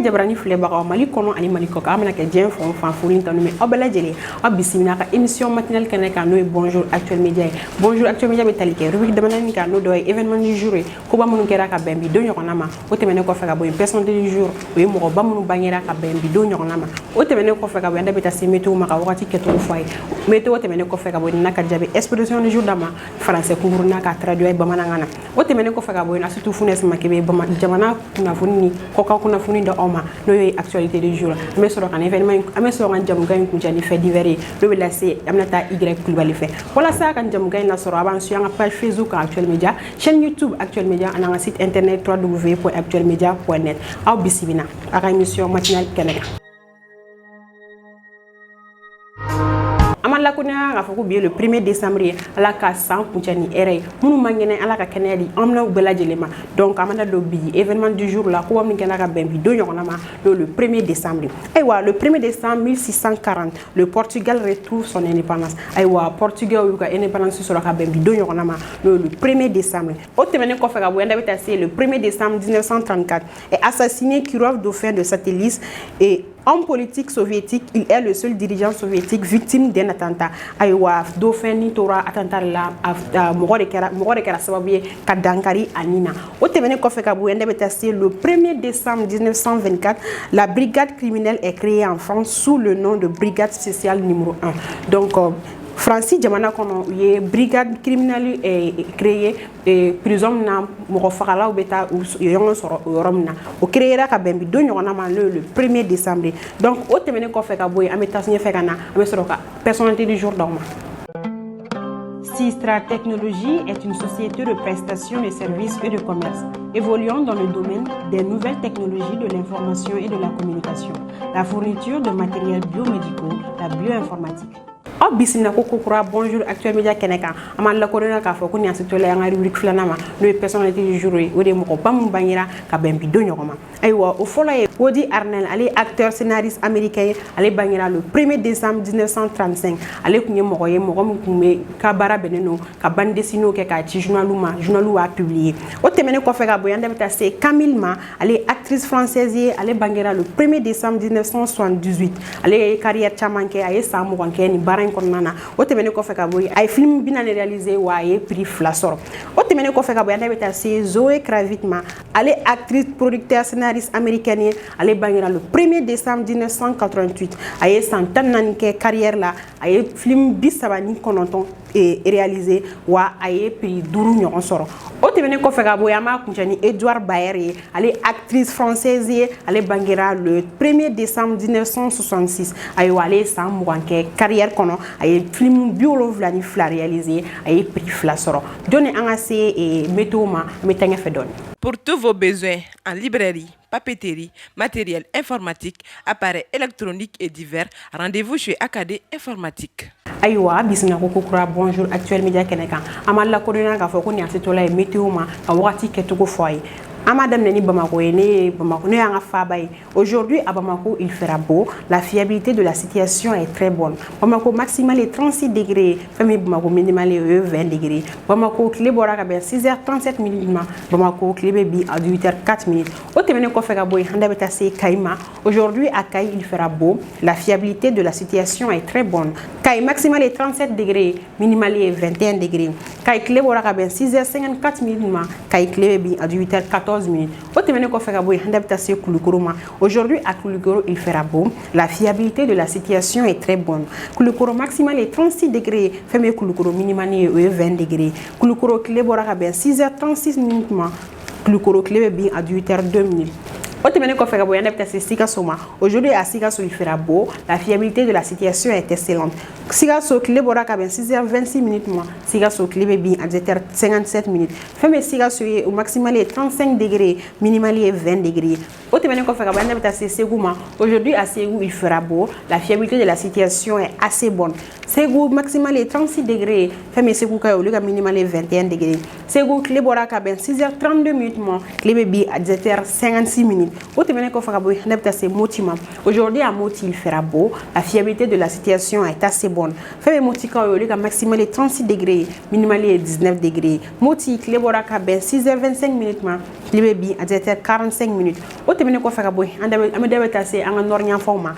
jabarani filɛbagaw Mali kɔnɔ ani Mali kɔ kan amana kɛ diɲɛ fan o fan foli tanu mɛ aw bɛɛ lajɛlen aw bisimila ka émission matinale kɛnɛ kan n'o ye Bonjour Actuel Média ye. Bonjour Actuel Média bɛ tali kɛ rubrique damadɔni kan n'o dɔ ye événement du jour ye koba minnu kɛra ka bɛn bi don ɲɔgɔnna ma o tɛmɛnen kɔfɛ ka bɔ yen personnalité du jour o ye mɔgɔba minnu bangera ka bɛn bi don ɲɔgɔnna ma o tɛmɛnen kɔfɛ ka bɔ yen an da bɛ taa se météo ma ka wagati kɛcogo fɔ a ye météo tɛmɛnen kɔfɛ ka bɔ yen n'a ka jaabi expression du jour d'a ma français cours n'a ka traduit bamanankan na o tɛmɛnen kɔfɛ ka bɔ yen surtout Funès Makebe jamana kunnafoni ni kɔkan kunnafoni da aw ma n'o ye actualité du jour an bɛ sɔrɔ ka événement an bɛ sɔrɔ ka jamukan in kuncɛ ni fait divers ye n'o bɛ lase Aminata Y Kulibali fɛ walasa ka jamukan in lasɔrɔ a b'an suit an ka page Facebook kan Actuel Média chaîne YouTube Actuel Média ani an ka site internet www.actuelmedia.net aw bisimila a ka émission matinale kɛnɛ kan. La connaît a fɔ bi le 1er décembre ala ka san kuncɛ ni hɛrɛ ye minnu man kɛnɛ ala ka kɛnɛya di an n'aw bɛɛ lajɛlen ma donc an bɛna don bi événement du jour la ko min kɛnɛ ka bɛn bi don ɲɔgɔnna ma le 1er décembre ayiwa le 1er décembre 1640 le Portugal retrouve son indépendance ayiwa Portugal y'u ka indépendance sɔrɔ ka bɛn bi don ɲɔgɔnna ma le 1er décembre o tɛmɛnen kɔfɛ ka bɔ yan da bɛ taa se le 1er décembre 1934 est assassiné Kirov dauphin de Satellis et homme politique soviétique, il est le seul dirigeant soviétique victime d'un attentat. Aïwa, dauphin ni tora attentat la mɔgɔ de kɛra sababu ye ka dankari anina. O tɛmɛnen kɔfɛ ka bɔ yen ne bɛ taa se le 1er décembre 1924, la brigade criminelle est créée en France sous le nom de brigade spéciale numéro 1. Donc Fransi jamana kɔnɔ u ye brigade criminelle créée prison na mɔgɔ fagalaw bɛ taa ɲɔgɔn sɔrɔ o yɔrɔ min na o créera ka bɛn bi don ɲɔgɔnna ma le 1er décembre donc o tɛmɛnen kɔfɛ ka bɔ yen an bɛ taa ɲɛfɛ ka na an bɛ sɔrɔ ka personnalité du jour d'aw ma. Sistra Technologies est une société de prestation de services et de commerce, évoluant dans le domaine des nouvelles technologies de l'information et de la communication, la fourniture de matériels biomédicaux, la bioinformatique. Aw bisimila ko kokura Bonjour Actuel Média kɛnɛ kan an b'an lakodɔnna k'a fɔ ko nin asitɔla an ka rubrique filanan ma n'o ye personnalité du jour ye o de ye mɔgɔba minnu bangera ka bɛn bi don ɲɔgɔn ma ayiwa o fɔlɔ ye Woody Harrelson ale acteur scénariste américain ye ale bangera le 1er décembre 1935 ale tun ye mɔgɔ ye mɔgɔ min tun bɛ ka baara bɛnnen don ka bande dessinée kɛ k'a ci journaliw ma journaliw b'a publier o tɛmɛnen kɔfɛ ka bɔ yan da bɛ taa se Camille ma ale actrice française ye ale bangera le 1er décembre 1978 ale ye carrière caman kɛ a ye san 20 kɛ ni baara in kɔnɔna na o tɛmɛnen kɔfɛ ka bɔ yen a ye film 40 réalisé wa a ye prix 2 sɔrɔ o tɛmɛnen kɔfɛ ka bɔ yan da bɛ taa se Zoé Kravitz ma ale actrice producteur scénariste américaine ye ale bangera le 1er décembre 1988 a ye san 14 kɛ carrière la a ye film 39 réalisé wa a ye prix 5 ɲɔgɔn sɔrɔ o tɛmɛnen kɔfɛ ka bɔ yen an b'a kuncɛ ni Edouard Baer ye ale actrice française ye ale bangera le 1er décembre 1966 ayiwa ale ye san 20 kɛ carrière kɔnɔ a ye film 72 réalisé a ye prix 2 sɔrɔ joni an ka se météo ma an bɛ taa ɲɛfɛ dɔɔni. Pour tous vos besoins en librairie, papeterie, matériel informatique, appareils électroniques et divers, rendez-vous chez Acadé Informatique. Ayiwa bisimila ko kokura Bonjour Actuel Média kɛnɛ kan an b'a lakodɔnna k'a fɔ ko nin asitɔla ye météo ma ka wagati kɛcogo fɔ a ye. an b'a daminɛ ni Bamako ye ne Bamako ne y'an ka faaba ye. Aujourd'hui à Bamako il fera beau, la fiabilité de la situation est très bonne. Bamako maximal est 36 degrés, fɛn min Bamako minimal est 20 degrés. Bamako tile bɔra ka bɛn 6h37 minutes ma. Bamako tile bɛ bi à 8h04 minutes. O tɛmɛnen kɔfɛ ka bɔ yen an da bɛ taa se Kayi ma. Aujourd'hui à Kayi il fera beau, la fiabilité de la situation est très bonne. Kayi maximal est 37 degrés, minimal est 21 degrés. Kayi tile bɔra ka bɛn 6h54 minutes ma. Kayi tile bɛ bi à 8h14 minutes. Au tɛmɛnen kɔfɛ ka bɔ yen an da bɛ taa se Kulukoro ma. Aujourd'hui à Kulukoro il fera beau, la fiabilité de la situation est très bonne. Kulukoro maximal est 36 degrés, fɛn min ye Kulukoro minimal ye o ye 20 degrés. Kulukoro tile bɔra ka bɛn 6h36 minutes ma. Kulukoro tile bɛ bin à 8h02 minutes. Au tɛmɛnen kɔfɛ ka bɔ yan da bɛ taa se Sikaso ma. Aujourd'hui à Sikaso il fera beau, la fiabilité de la situation est excellente. Sikaso tile bɔra ka bɛn 6h26 minutes ma. Sikaso tile bɛ bin à 7h57 minutes. Fɛn min ye Sikaso ye o maximal est 35 degrés, minimal est 20 degrés. Au tɛmɛnen kɔfɛ ka bɔ yan da bɛ taa se Segu ma. Aujourd'hui à Segu il fera beau, la fiabilité de la situation est assez bonne. Segu maximal est 36 degrés, fɛn min ye Segu ka ye olu ka minimal est 21 degrés. Segu tile bɔra ka bɛn 6h32 minutes ma. Tile bɛ bin à 7h56 minutes. Au tɛmɛnen kɔfɛ ka bɔ yan da bɛ taa se Moti ma. Aujourd'hui à Moti il fera beau, la fiabilité de la situation est assez bonne. Fɛn min ye Moti ka ye olu ka maximal est 36 degrés, minimal est 19 degrés. Moti tile bɔra ka bɛn 6h25 minutes ma. tile bɛ bin à 17h45 minutes. O tɛmɛnen kɔfɛ ka bɔ yen an bɛ da taa se an ka nord yanfanw ma.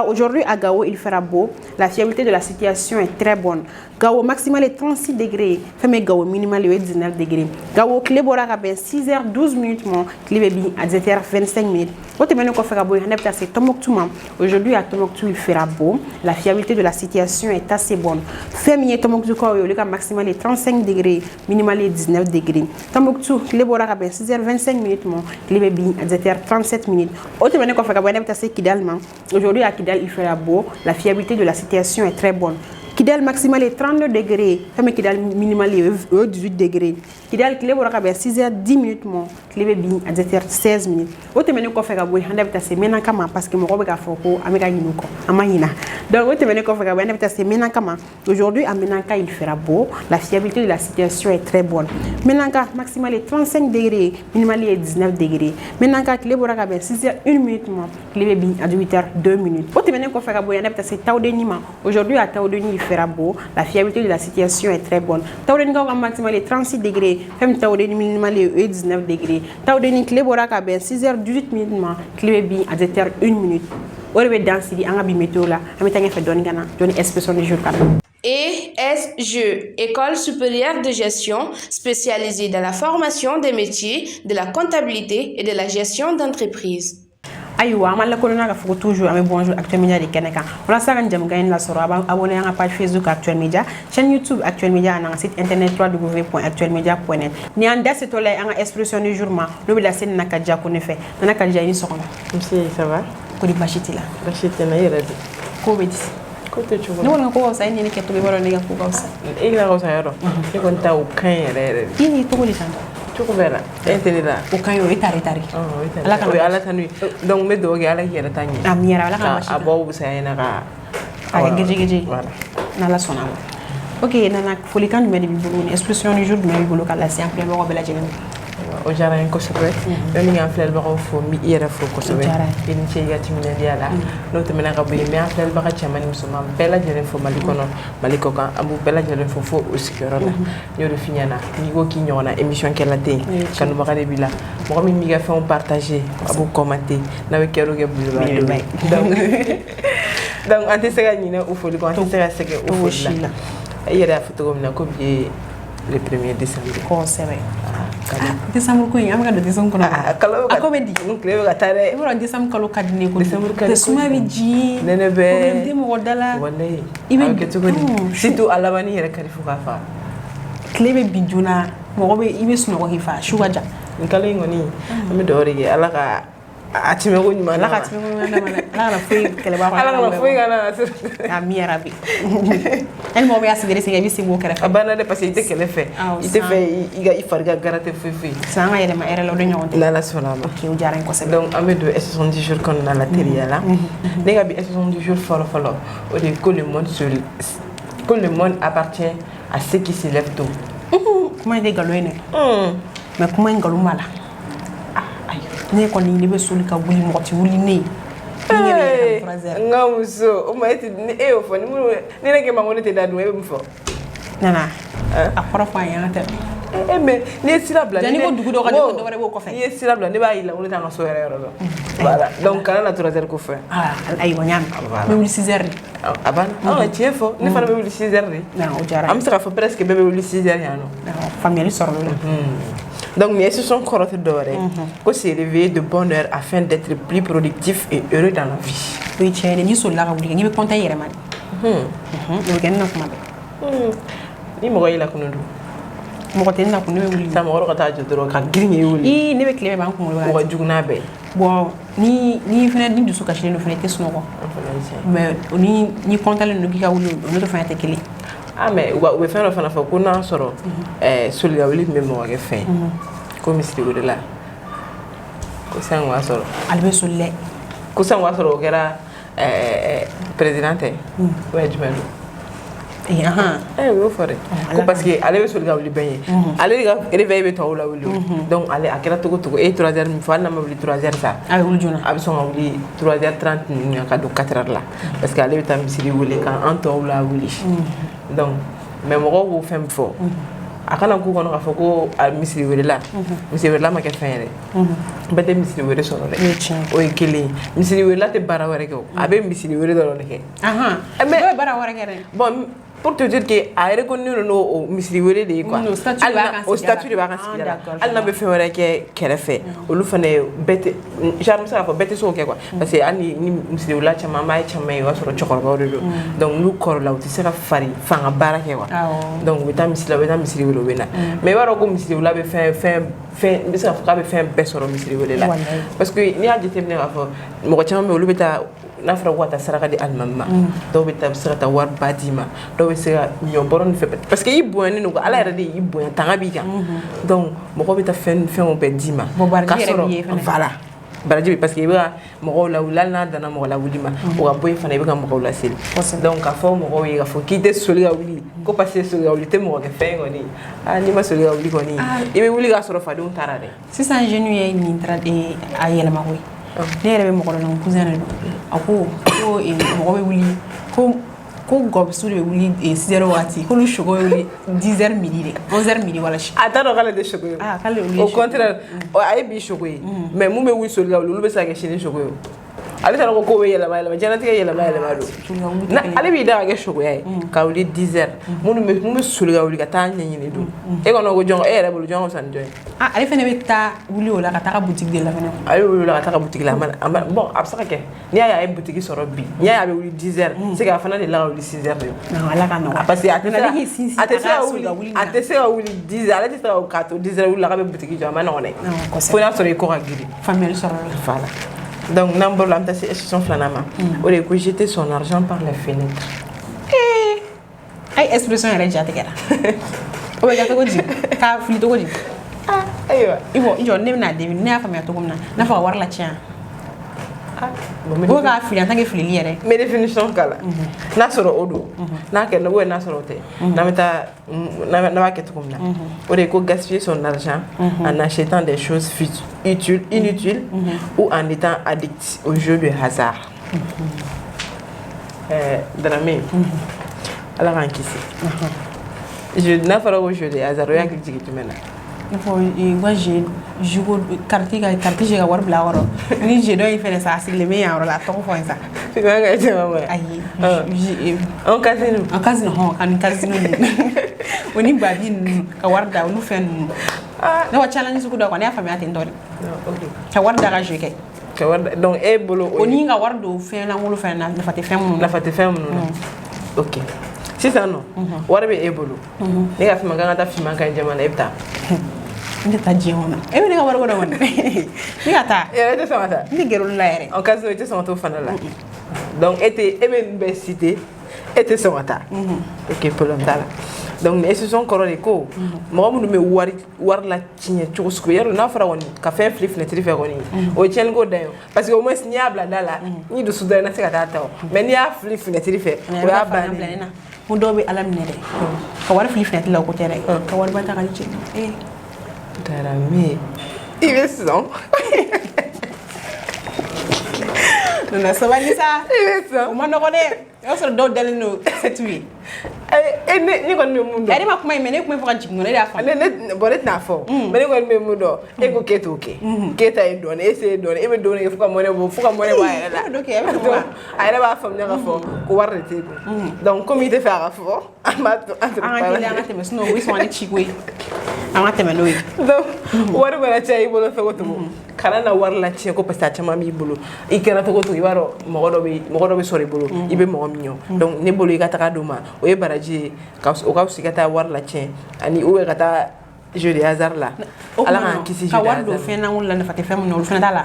Aujourd'hui à Gao il fera beau. La fiabilité de la situation est très bonne. Gao maximal est 36 degrés. Fɛn Gao minimal est 19 degrés. Gao tile bɔra ka bɛn 6h12 minutes ma tile bɛ bin à 17h25 minutes. O tɛmɛnen kɔfɛ ka bɔ yen an bɛ taa se Tombouctou ma. Aujourd'hui à Tombouctou il fera beau. La fiabilité de la situation est assez bonne. Fɛn min ye Tombouctou kaw ye olu ka maximal est 35 degrés, minimal est 19 degrés. Tombouctou tile bɔra ka bɛn 6h25 minutes ma tile bɛ bin à 17h37 minutes. O tɛmɛnen kɔfɛ ka bɔ yen an bɛ taa se Kidal ma. Aujourd'hui à Kidal il fera beau. La fiabilité de la situation est très bonne. Kidal maximal est 32 degrés, femme Kidal minimal est 18 degrés. Kidal tile bɔra ka bɛn 6h10 minutes ma tile bɛ bin à 17h16 minutes. O tɛmɛnen kɔfɛ ka bɔ yen an bɛ taa se Menaka ma parce que mɔgɔw bɛ k'a fɔ ko an bɛ ka ɲinɛ o kɔ an ma ɲinɛ. Donc o tɛmɛnen kɔfɛ ka bɔ yen an bɛ taa se Menaka ma. Aujourd'hui à Menaka il fera beau. La fiabilité de la situation est très bonne. Menaka maximal est 35 degrés, minimal est 19 degrés. Menaka tile bɔra ka bɛn 6h01 minutes ma tile bɛ bin à 18h02 minutes. O tɛmɛnen kɔfɛ ka bɔ yen an bɛ taa se Taoudeni ma. Aujourd'hui à Taoudeni il fera beau. La fiabilité de la situation est très bonne. Taoudeni ka maximal est 36 degrés, femme Taoudeni minimal est 19 degrés. Taoudeni tile bɔra ka bɛn 6h18 minutes ma tile bɛ bin à 17h01 minutes. O de bɛ dan sigi an ka bi météo la an bɛ taa ɲɛfɛ dɔɔni ka na jɔni expression du jour kan. ESG, École supérieure de gestion spécialisée dans la formation des métiers de la comptabilité et de la gestion d'entreprise. Ayiwa an la kolona ka fɔ toujours an bɛ bonjour Actuel Media de kɛnɛ kan walasa ka jamukan in lasɔrɔ a b'a abonné an ka page Facebook Actuel Media, chaîne YouTube Actuel Media ani an ka site internet www.actuelmedia.net. ni an da setɔ la an ka expression du jour ma n'o bɛ lase Nana Kadija ko ne fɛ. Nana Kadija i ni sɔgɔma. Nse ça va? Ko di baasi t'i la? Baasi tɛ n na i yɛrɛ de. Ko bɛ di? Ko tɛ cogo ne kɔni ka ko ka fisa e ni ne kɛcogo i b'a dɔn ne ka ko ka fisa. E ka fisa yɔrɔ e kɔni ta o ka ɲi yɛrɛ yɛrɛ de. I ni cogo di tan tɔ? Cogo bɛɛ la e tɛ ne la. O ka ɲi o ye tari tari. Ala ka ala ta n'u ye donc n bɛ dugawu kɛ ala k'i yɛrɛ ta ɲɛ. Ami yɛrɛ ala ka baasi a bɔ fisaya ɲɛna ka. A kɛ gejegeje n'ala sɔnna a ma. Ok Nana folikan jumɛn de b'i bolo ni expression du jour jumɛn b'i bolo ka lase an filɛbagaw bɛɛ lajɛlen ma. O diyara n ye kosɛbɛ ne ni an filɛbagaw fo n bɛ i yɛrɛ fo kosɛbɛ i ni ce i ka timinadiya la n'o tɛmɛna ka bɔ yen n bɛ an filɛbaga cɛman ni musoman bɛɛ lajɛlen fo Mali kɔnɔ Mali kɔ kan an b'u bɛɛ lajɛlen fo fo o sigiyɔrɔ la n y'o de f'i ɲɛna n'i ko k'i ɲɔgɔnna émission kɛla ten kanubaga de b'i la mɔgɔ min b'i ka fɛnw partager a b'u commenter n'a bɛ kɛra o kɛ belebeleba ye donc an tɛ se ka ɲinɛ o foli kɔ an tɛ se ka sɛgɛn o foli la i yɛrɛ y'a fɔ cogo min na ko bi ye le 1er décembre. Kosɛbɛ. Décembre ko in an bɛ ka don décembre kɔnɔ. Kalo a ko bɛ di. N tile bɛ ka taa dɛ. I b'a dɔn décembre kalo ka di ne ko. Décembre ka di ko. Suma bɛ ji. Nɛnɛ bɛ. Problème tɛ mɔgɔ da la. Walayi. I bɛ kɛ cogo di. Surtout a laban ni yɛrɛ kari fo k'a fa. Tile bɛ bin joona mɔgɔ bɛ i bɛ sunɔgɔ k'i fa su ka jan. Nin kalo in kɔni an bɛ dugawu de kɛ Ala ka a tɛmɛko ɲuman Ala ka tɛmɛko ɲuman d'a ma dɛ. Ala kana foyi kɛlɛba kɔnɔ. Ala kana foyi k'a la. Ami yarabi. Hali mɔgɔ bɛ y'a sigɛrɛ sigɛ i bɛ sigi o kɛrɛfɛ. A banna dɛ parce que i tɛ kɛlɛ fɛ. I tɛ fɛ i fari ka garate foyi foyi. Sisan an ka yɛlɛma hɛrɛ la o de ɲɔgɔn tɛ. N'Ala sɔnna a ma. Ok o diyara n ye kosɛbɛ. Donc an bɛ don expression du jour kɔnɔna la teriya la. Ne ka bi expression du jour fɔlɔ fɔlɔ o de ye que le monde appartient à ceux qui se lèvent tôt. Kuma in tɛ nkalon ye dɛ. Mais kuma in nkalon b'a la. Ne kɔni ne bɛ soli ka wuli mɔgɔ tɛ wuli ne ye. N ka muso o ma e y'o fɔ ni ne k'e ma ko ne tɛ da dun e bɛ mun fɔ. Nana a kɔrɔ fɔ an ye an ka tɛmɛ. Mais n'i ye sira bila ni ko dugu dɔ ka di ko dɔ wɛrɛ b'o kɔfɛ. N'i ye sira bila ne b'a yira ko ne t'an ka so yɛrɛ yɔrɔ dɔn. Voilà donc kana na 3 heures ko fɛ. Ayiwa n y'a mɛn. N bɛ wuli 6 heures de. A banna tiɲɛ fɔ ne fana bɛ wuli 6 heures de. O diyara an bɛ se k'a fɔ presque bɛɛ bɛ wuli 6 heures yan nɔ. Faamuyali sɔrɔla o la. Donc, mais ce sont corrects d'oreilles. Que c'est réveiller de bonne heure afin d'être plus productif et heureux dans la vie. Oui, tu es ni sur la route, ni me compter hier, man. Donc, elle n'a pas mal. Ni moi, il a connu. Moi, tu n'as pas connu. Ça m'a regardé de drogue, à grigner. Il n'est pas clair, man. Moi, je n'ai pas. Bon, ni fenêtre ni du sous caché, le fenêtre est sonore. Mais ni compter le nuki ou le fenêtre est clé. Ah mais o bɛ fɛn dɔ fana fɔ ko n'an sɔrɔ soliga wuli tun bɛ mɔgɔ kɛ fɛn ko misiri o de la ko sisan o b'a sɔrɔ ale bɛ soli dɛ ko sisan o b'a sɔrɔ o kɛra président tɛ o ye jumɛn don o y'o fɔ dɛ ko parce que ale bɛ soli ka wuli bɛɛ ye ale de ka réveil bɛ tɔw lawuli donc ale a kɛra cogo cogo e ye 3 heures min fɔ hali n'a ma wuli 3 heures sa a bɛ wuli joona a bɛ sɔn ka wuli 3 heures 30 ninnu ka don 4 heures la parce que ale bɛ taa misiri wuli k'an tɔw lawuli donc mais mɔgɔw b'o fɛn fɔ a kana k'u kɔnɔ k'a fɔ ko misiri wɛrɛla misiri wɛrɛla ma kɛ fɛn yɛrɛ bɛɛ tɛ misiri wɛrɛ sɔrɔ dɛ o ye kelen misiri wɛrɛla tɛ baara wɛrɛ kɛ o a bɛ misiri wɛrɛ dɔrɔn de kɛ mais dɔw ye baara wɛrɛ kɛ dɛ bon pour te dire que a yɛrɛ ko n'o misiri wɛrɛ de ye quoi o statut de b'a kan sigida la hali n'a bɛ fɛn wɛrɛ kɛ kɛrɛfɛ olu fana bɛɛ tɛ genre bɛ se k'a fɔ bɛɛ tɛ se k'o kɛ quoi parce que hali ni misiri wɛrɛla caman an b'a ye caman ye o b'a sɔrɔ cɛkɔrɔbaw de don donc n'u kɔrɔla u tɛ se ka fanga baara kɛ quoi donc u bɛ taa misiri la u bɛ taa misiri wɛrɛ u bɛ na mais i b'a dɔn ko misiri wɛrɛla bɛ fɛn n bɛ se k'a fɔ k'a bɛ fɛn bɛɛ sɔrɔ misiri wɛrɛ la parce que n'i y'a jateminɛ k'a fɔ mɔgɔ caman bɛ yen olu bɛ taa n'a fɔra ko ka taa saraka di alimami ma dɔw bɛ se ka taa wari ba d'i ma dɔw bɛ se ka ɲɔbɔrɔ ni fɛn parce que i bonyalen don ala yɛrɛ de y'i bonya tanga b'i kan donc mɔgɔw bɛ taa fɛnw bɛɛ d'i ma k'a sɔrɔ voilà baraji bɛ parce que i bɛ ka mɔgɔw lawuli hali n'a danna mɔgɔ lawuli ma o ka bɔ yen fana i bɛ ka mɔgɔw laseli donc k'a fɔ mɔgɔw ye k'a fɔ k'i tɛ soli ka wuli ko parce que soli ka wuli tɛ mɔgɔ kɛ fɛn kɔni n'i ma soli ka wuli kɔni i bɛ wuli k'a sɔrɔ fadenw taara dɛ sisan jeunes ye nin a yɛlɛma koyi ne yɛrɛ bɛ mɔgɔ dɔ la n cousin de don a ko mɔgɔ bɛ wuli ko gɔbisu de bɛ wuli 6 heures waati k'olu sogo bɛ wuli 10 heures midi de 11 heures midi wala a t'a dɔn k'ale tɛ sogo ye au contraire a ye bi sogo ye mais mun bɛ wuli soli ka wuli olu bɛ se ka kɛ sini sogo ye ale taara ko kow bɛ yɛlɛma yɛlɛma diɲɛlatigɛ yɛlɛma don ale b'i da ka kɛ sogoya ye ka wuli 10 heures mun bɛ soli ka wuli ka taa ɲɛɲini don e kɔni ko jɔn e yɛrɛ bolo jɔn ka fisa ni jɔn ye ale fana bɛ taa wuli o la ka taga boutique de la fana a bɛ wuli o la ka taga boutique la bon a bɛ se ka kɛ n'i y'a ye a ye boutique sɔrɔ bi n'i y'a ye a bɛ wuli 10 heures c'est que a fana de la ka wuli 6 heures de ala ka nɔgɔya parce que a tɛ se ka wuli 10 heures ale tɛ se k'a to 10 heures wuli la k'a bɛ boutique jɔ a ma nɔgɔn dɛ fo n'a sɔrɔ i kɔ ka girin faamuyali sɔrɔ la voilà donc n'an bɔra la an bɛ taa se expression filanan ma o de ye ko jeter son argent par les fenêtres a ye expression yɛrɛ jatigɛra o bɛ kɛ cogo di k'a fili cogo di ayiwa i jɔ ne bɛna debi ne y'a faamuya cogo min na n'a fɔ ka wari la tiɲɛ o k'a fili en tant que filili yɛrɛ mais définition k'a la n'a sɔrɔ o don n'a kɛ ou n'a sɔrɔ o tɛ n'an bɛ taa n'an b'a kɛ cogo min na o de ye ko gaspiller son argent en achetant des choses inutiles ou en étant addict au jeu de hasard Dramé ala k'an kisi n'a fɔra ko jeu de hasard o y'a hakili jigin jumɛn na il faut moi j'ai joué carte ka wari bila yɔrɔ ni jeu dɔ in fɛnɛ sa a sigilen bɛ yan yɔrɔ la a tɔgɔ fɔ n sa tu vas ka jama ma ayi en casino hɔn ani casino o ni babi ninnu ka wari da olu fɛn ninnu ne wa challenge sugu dɔ kɔni ne y'a faamuya ten tɔ de ka wari da ka jeu kɛ ka wari donc e bolo o ni ka wari don fɛn lankolon fɛn na nafa tɛ fɛn minnu na ok sisan nɔ wari bɛ e bolo ne ka fima kan ka taa fima kan jamana e bɛ taa n tɛ taa diɲɛ kɔnɔ e bɛ ne ka wari ko dɔ kɔni ne ka taa yɛrɛ e tɛ sɔn ka taa ne gɛrɛ olu la yɛrɛ en cas e tɛ sɔn ka t'o fana la donc e bɛ nin bɛɛ citer e tɛ sɔn ka taa ok problème t'a la donc ni institution kɔrɔ de ko mɔgɔ minnu bɛ wari la tiɲɛ cogo sugu yɔrɔ n'a fɔra kɔni ka fɛn fili fenêtre fɛ kɔni o ye tiɲɛni ko dan ye parce que au moins n'i y'a bila da la n'i dusu da i na se ka taa ta o mais n'i y'a fili fenêtre fɛ o y'a bannen ko dɔw bɛ ala minɛ dɛ ka wari fili fenêtre la o ko tɛ dɛ ka wari ba ta ka di cɛ Dramé i bɛ sɔn nana sabali sa i bɛ sɔn o ma nɔgɔ dɛ o y'a sɔrɔ dɔw dalen don c'est tout ye ne kɔni bɛ mun dɔn e ma kuma in mɛ ne kuma fɔ ka jigin kɔnɔ e y'a faamu bon ne tɛna fɔ mais ne kɔni bɛ mun dɔn e ko k'e t'o kɛ k'e ta ye dɔɔnin e se ye dɔɔnin e bɛ dɔɔnin kɛ fo ka mɔnɛ bɔ a yɛrɛ la a yɛrɛ b'a faamuya k'a fɔ ko wari de t'e kun donc comme i tɛ fɛ a ka fɔ an b'a to an ka tɛmɛ sinon o bɛ sɔn ne ci ko ye an ka tɛmɛ n'o ye donc wari mana caya i bolo cogo cogo kana na wari la tiɲɛ ko parce que a caman b'i bolo i kɛra cogo cogo i b'a dɔn mɔgɔ dɔ bɛ sɔrɔ i bolo i bɛ mɔgɔ min ɲɔ donc ne bolo i ka taga d'o ma o ye baraji ye o ka fisa i ka taa wari la tiɲɛ ani ou ka taa jeu de hasard la ala k'an kisi jeu de hasard ka wari don fɛn lankolon la nafa tɛ fɛn min na olu fana t'a la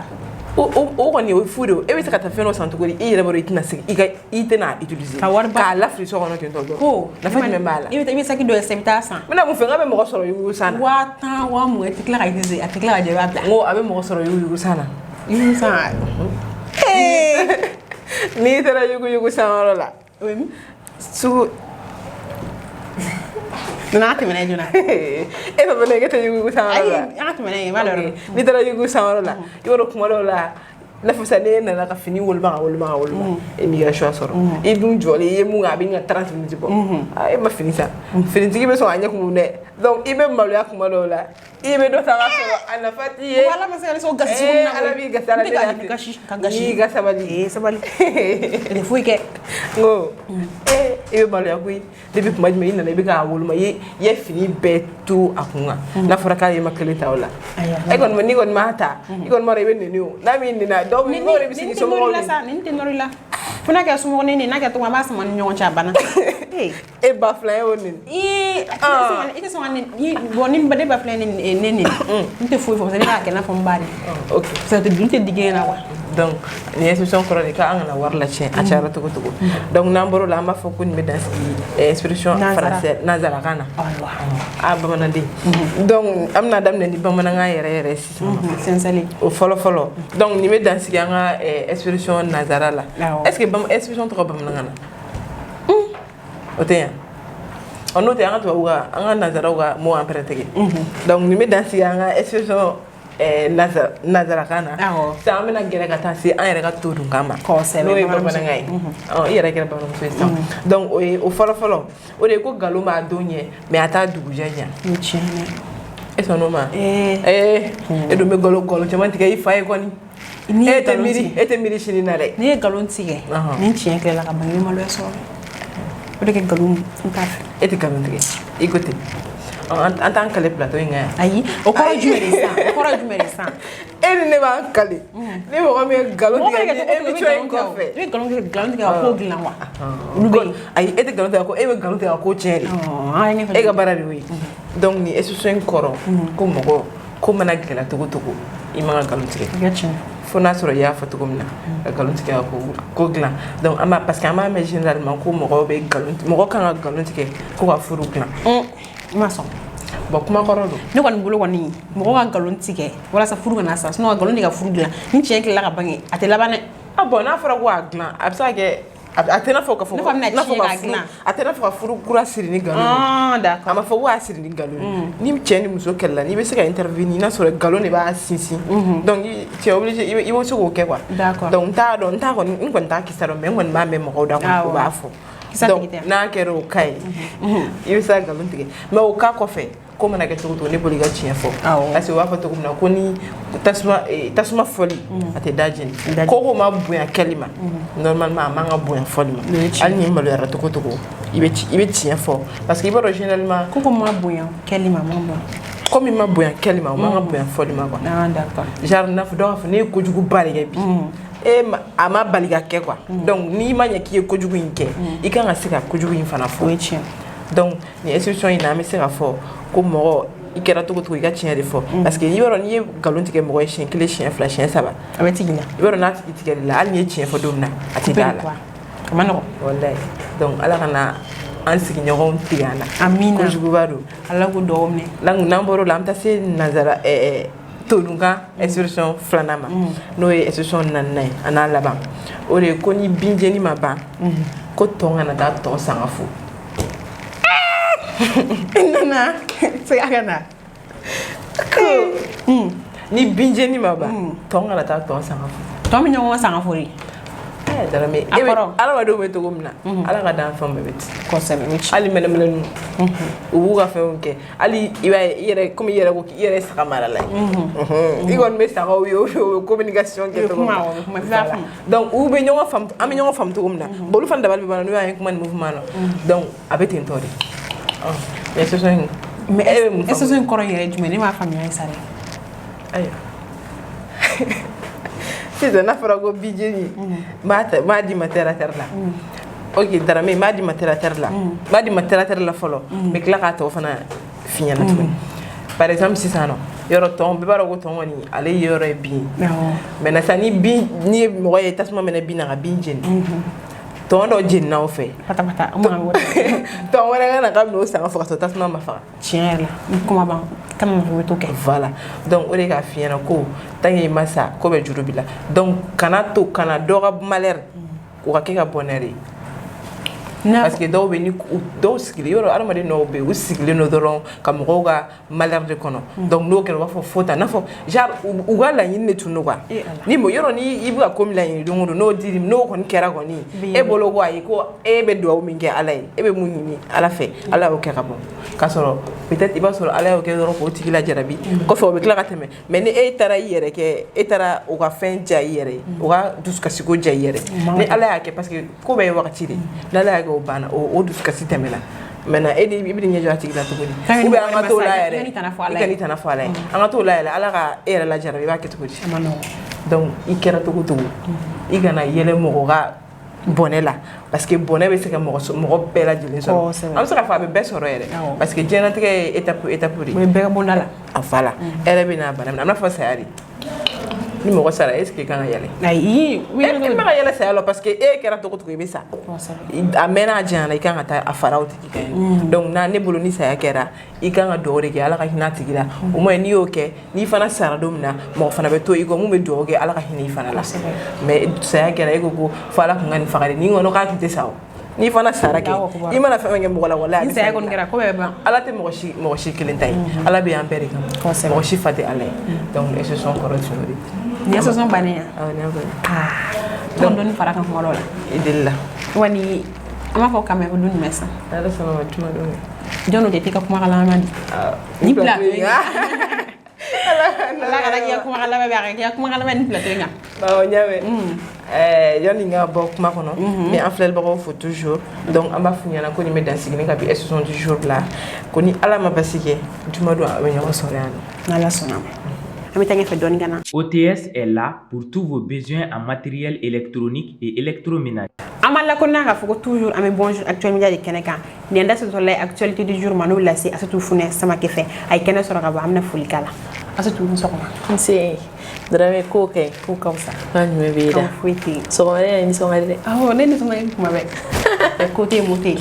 o kɔni o ye fu de ye e bɛ se ka taa fɛn dɔ san cogo di i yɛrɛ b'a dɔn i tɛna segin i tɛna utiliser k'a lafili so kɔnɔ ten tɔ dɔrɔn ko nafa jumɛn b'a la i bɛ saki dɔ san i bɛ taa san n bɛna mun fɛ n k'a bɛ mɔgɔ sɔrɔ yugu san na 5000 1000 a tɛ tila ka utiliser a tɛ tila ka jɛ i b'a bila n ko a bɛ mɔgɔ sɔrɔ yugu san na yugu san n'i taara yugu san yɔrɔ la sugu nana tɛmɛ n'a ye joona e bɛ fɛnɛ k'e tɛ yugu san yɔrɔ la an ka tɛmɛ n'a ye i b'a dɔn n'i taara yugu san yɔrɔ la i b'a dɔn kuma dɔw la n'a fɔ sa ne nana ka fini woloma e m'i ka choix sɔrɔ i dun jɔlen i ye mun kɛ a bɛ ɲɛ 30 minutes bɔ e ma fini san finitigi bɛ sɔn a ɲɛ kumu dɛ donc i bɛ maloya kuma dɔw la i bɛ dɔ ta ka sɔrɔ a nafa t'i ye Ala ma se ka so gasi sugu na Ala b'i gasi ala de la ka gashi ka sabali sabali ne foyi kɛ n ko i bɛ maloya koyi depuis kuma jumɛn i nana i bɛ k'a woloma i ye fini bɛɛ to a kun kan n'a fɔra k'ale ma kelen ta o la e kɔni n'i kɔni m'a ta i kɔni b'a dɔn i bɛ nɛni o n'a m'i nɛni dɔw bɛ sigi somɔgɔw ni tɛ nɔri la fo n'a kɛ somɔgɔnin nin n'a kɛ tɔgɔ an b'a sama ni ɲɔgɔn cɛ a banna e ba fila y'o nɛni i tɛ sɔn ka nɛni bon ni ne ba filɛ ne nɛni n tɛ foyi fɔ parce que ne b'a kɛ n'a fɔ n ba de ok parce que n tɛ digi na wa donc nin expression kɔrɔ de k'an kana wari lacɛn a cayara cogo cogo donc n'an bɔr'o la an b'a fɔ ko nin bɛ dan sigi expression français nanzarakan na a bamananden donc an bɛna daminɛ ni bamanankan yɛrɛ sisan sinsali o fɔlɔ fɔlɔ donc nin bɛ dan sigi an ka expression nanzara la est ce que expression tɔgɔ bamanankan na o tɛ yan n'o tɛ an ka tubabu ka an ka nanzaraw ka mot emprunté donc nin bɛ dan sigi an ka expression nazarakan na sisan an bɛna gɛrɛ ka taa se an yɛrɛ ka todunkan ma n'o ye bamanankan ye i yɛrɛ kɛra bamananmuso ye sisan donc o fɔlɔ fɔlɔ o de ye ko nkalon b'a don ɲɛ mais a t'a dugujɛ ɲɛ e sɔn n'o ma e dun bɛ nkalon caman tigɛ i fa ye kɔni e tɛ miiri sini na dɛ n'i ye nkalon tigɛ ni tiɲɛ kɛra ka ban i bɛ maloya sɔrɔ o de kɛ nkalon n t'a fɛ e tɛ nkalon tigɛ i ko ten an t'an kale plateau in kan yan ayi o kɔrɔ jumɛn de san o kɔrɔ jumɛn de san e ni ne b'an kale ni mɔgɔ min ye nkalon tigɛ ni émission in kɔfɛ i bɛ nkalon tigɛ ka ko dilan wa olu bɛ yen ayi e tɛ nkalon tigɛ ko e bɛ nkalon tigɛ ka ko tiɲɛ de e ka baara de y'o ye donc ni expression in kɔrɔ ko mɔgɔ ko mana gɛlɛya cogo cogo i man ka nkalon tigɛ fo n'a sɔrɔ i y'a fɔ cogo min na ka nkalon tigɛ ka ko dilan donc an b'a parce que an b'a mɛn généralement ko mɔgɔ bɛ nkalon mɔgɔ kan ka nkalon tigɛ ko ka furu dilan i ma sɔn bon kuma kɔrɔ don ne kɔni bolo kɔni mɔgɔ ka nkalon tigɛ walasa furu kana sa sinon nkalon tigɛ ka furu dilan ni tiɲɛ tilala ka ban a tɛ laban dɛ ah bon n'a fɔra ko a dilan a bɛ se ka kɛ a tɛ n'a fɔ ka fɔ a tɛ n'a fɔ ka furu kura siri ni nkalon a ma fɔ ko a siri ni nkalon ni cɛ ni muso kɛlɛla n'i bɛ se ka intervenir n'a sɔrɔ nkalon de b'a sinsin donc tu es obligé i bɛ se k'o kɛ quoi donc n t'a dɔn n kɔni t'a kisa dɔn mais n kɔni b'a mɛn mɔgɔw da kɔni o b'a fɔ donc n'a kɛra o cas ye i bɛ se ka nkalon tigɛ mais o cas kɔfɛ ko mana kɛ cogo cogo ne bolo i ka tiɲɛ fɔ parce que u b'a fɔ cogo min na ko ni tasuma fɔli a tɛ da jeni ko ma bonya kɛli ma normalement a man ka bonya fɔli ma hali ni maloyara cogo cogo i bɛ tiɲɛ fɔ parce que i b'a dɔn généralement ko ma bonya kɛli ma man bonya comme i ma bonya kɛli ma o man ka bonya fɔli ma quoi genre n'a fɔ dɔw b'a fɔ ne ye kojugu ba de kɛ bi a ma bali ka kɛ quoi donc n'i ma ɲɛ k'i ye kojugu in kɛ i kan ka se ka kojugu in fana fɔ donc ni expression in na an bɛ se ka fɔ ko mɔgɔ i kɛra cogo cogo i ka tiɲɛ de fɔ parce que i b'a dɔn n'i ye nkalon tigɛ mɔgɔ ye siɲɛ kelen siɲɛ fila siɲɛ saba a bɛ tigi la i b'a dɔn n'a tigi tigɛr'i la hali n'i ye tiɲɛ fɔ don min na a tɛ d'a la a ma nɔgɔn walayi donc ala kana an sigiɲɔgɔnw tigɛ an na amina kojuguba don ala k'o dɔgɔ minɛ donc n'an bɔr'o la an bɛ taa se nanzara todunkan expression filanan ma n'o ye expression naaninan ye a n'a laban o de ye ko ni binjɛni ma ban ko tɔn kana taa tɔn sanga fo nana segin a ka na ni binjɛni ma ban tɔn kana taa tɔn sanga fo tɔn bɛ ɲɔgɔn ka sanga fo de darame adamadenw bɛ cogo min na ala ka dan fɛnw bɛɛ bɛ ten kosɛbɛ hali mɛnɛmɛnɛnu u b'u ka fɛnw kɛ hali i b'a ye i yɛrɛ komi i yɛrɛ ko k'i yɛrɛ saga marala ye i kɔni bɛ sagaw ye o bɛ communication kɛ cogo min na donc u bɛ ɲɔgɔn faamu an bɛ ɲɔgɔn faamu cogo min na bon olu fana dabali bɛ banna n'u y'a ye kuma ni mouvement na donc a bɛ ten tɔ de mais expression in mais expression in kɔrɔ yɛrɛ jumɛn ne m'a faamuya ye sa dɛ ayiwa sisan n'a fɔra ko binjɛni m'a di ma terre à terre la ok darame m'a di ma terre à terre la m'a di ma terre à terre la fɔlɔ n bɛ tila k'a tɔgɔ fana f'i ɲɛna tuguni par exemple sisan nɔ yɔrɔ tɔn bɛɛ b'a dɔn ko tɔn kɔni ale yɔrɔ ye bin ye maintenant sisan ni ye mɔgɔ ye tasuma minɛ bin na ka bin jeni tɔn dɔ jenina o fɛ tɔn wɛrɛ ka na k'a bɛna o sanga fɔ ka sɔrɔ tasuma ma faga tiɲɛ yɛrɛ la ni kuma ban kama ma fɔ i bɛ t'o kɛ voilà donc o de k'a f'i ɲɛna ko tant que i ma sa ko bɛ juru b'i la donc kana dɔ ka malheur o ka kɛ ka bonheur ye parce que dɔw bɛ ni dɔw sigilen yɔrɔ adamaden dɔw bɛ u sigilen don dɔrɔn ka mɔgɔw ka malheur de kɔnɔ donc n'o kɛra u b'a fɔ fo ta n'a fɔ genre u ka laɲini de tun don quoi ni yɔrɔ ni i bɛ ka ko min laɲini don o don n'o diri n'o kɔni kɛra kɔni e bolo ko ayi ko e bɛ dugawu min kɛ ala ye e bɛ mun ɲini ala fɛ ala y'o kɛ ka bɔ k'a sɔrɔ peut-être i b'a sɔrɔ ala y'o kɛ dɔrɔn k'o tigi lajarabi kɔfɛ o bɛ tila ka tɛmɛ mais ni e taara i yɛrɛ kɛ e taara o ka fɛn diya i yɛrɛ ye o ka dusukasiko diya i yɛrɛ ni ala y'a kɛ parce que ko bɛɛ ye wagati de ni ala y'a kɛ o banna o dusukasi tɛmɛna maintenant e de i bɛ ɲɛ jɔ a tigi la cogo di ou bien an ka t'o la yɛrɛ i kana tana fɔ ala ye an ka t'o la yɛrɛ ala ka e yɛrɛ lajarabi i b'a kɛ cogo di donc i kɛra cogo cogo i kana yɛlɛ mɔgɔ ka bɔnɛ la parce que bɔnɛ bɛ se ka mɔgɔ bɛɛ lajɛlen sɔrɔ an bɛ se ka fɔ a bɛ bɛɛ sɔrɔ yɛrɛ parce que diɲɛlatigɛ ye étape de o ye bɛɛ ka bɔnda la a fa la hɛrɛ bɛ n'a bana minɛ a bɛna fɔ saya de ni mɔgɔ sara est ce que i kan ka yɛlɛ ayi i ma ka yɛlɛ saya la parce que e kɛra cogo cogo i bɛ sa a mɛnna a janyana i kan ka taa a faraw tigi kan donc n'a ne bolo ni saya kɛra i kan ka dugawu de kɛ ala ka hinɛ a tigi la au moins n'i y'o kɛ n'i fana sara don min na mɔgɔ fana bɛ to i kɔ mun bɛ dugawu kɛ ala ka hinɛ i fana la mais saya kɛra e ko fo ala kun ka nin faga de n'i kɔnɔ k'a tun tɛ sa o n'i fana sara kɛ i mana fɛn fɛn kɛ mɔgɔ la walahi ni saya kɔni kɛra ko bɛɛ ban ala tɛ mɔgɔ si kelen ta ye ala bɛ yan bɛɛ de kama mɔgɔ si fa tɛ ala ye donc elles se sont correctes ni sɔsɔ bannen ya awɔ ni bannen donc dɔɔni fara kan kuma dɔ la i delila wani an b'a fɔ kamɛ ko dun jumɛn san ala sɔnna ma tuma don jɔn de tɛ ka kuma kalama di ni plateau ye ala kana k'i ka kuma kalama bɛ a ka k'i ka kuma kalama ni plateau ye kan awɔ n y'a mɛn yanni n ka bɔ kuma kɔnɔ mais an filɛlibagaw fo toujours donc an b'a f'u ɲɛna ko nin bɛ dansigi ne ka bi institution du jour la ko ni ala ma basi kɛ juma don a bɛ ɲɔgɔn sɔrɔ yan nɔ n'ala sɔnna ma. OTS est là pour tous vos besoins en matériel électronique et électroménager. Amala konna ka foko toujours ame bonjour actuel media de kene kan ni anda so lay actualité du jour manu la ci asatu fune sama ke fe ay kene so ka ba amna fuli kala asatu so ko c'est drame ko kay ko ka sa man me be da fuiti so ko ni so ngade ah ne ni so ngade kuma be côté moté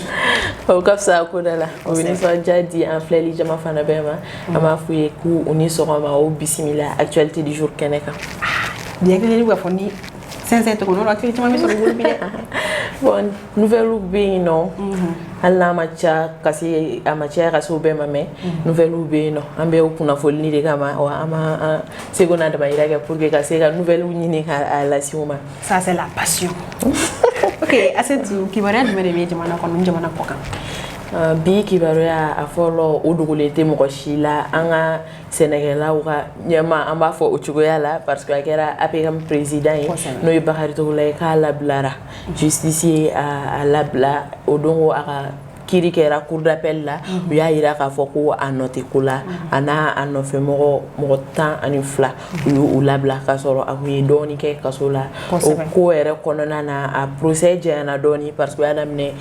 o ka sa ko dala o ni so jadi en fleli jama fana be ma ama fuye ku oni so ma o bismillah actualité du jour kene kan dia ke ni wa foni sincère ko no actualité ma mi so ngul bi de bon nouvelle be no alla macha kasi amacha kaso be mame nouvelle be no ambe kuna folni de kama wa ama segona de bayira ke pour que kasi ka nouvelle nyini ka la sioma ça c'est la passion ok asetu kibara de mere jamana ko jamana ko kan bi kibaro ya afolo odugulete mo shila anga Sénégalaw ka nyama an b'a fɔ o cogoya la parce que a kɛra APM président ye n'o ye Bakari Togola k'a lablara justice a labla o don a ka kiri kɛra cour d'appel la u y'a yira k'a fɔ ko a nɔtɛ ko la a n'a a nɔfɛ mɔgɔ 12 u y'u labila k'a sɔrɔ a kun ye dɔɔni kɛ kaso la o ko yɛrɛ kɔnɔna na a procès janyana dɔɔni parce que u y'a daminɛ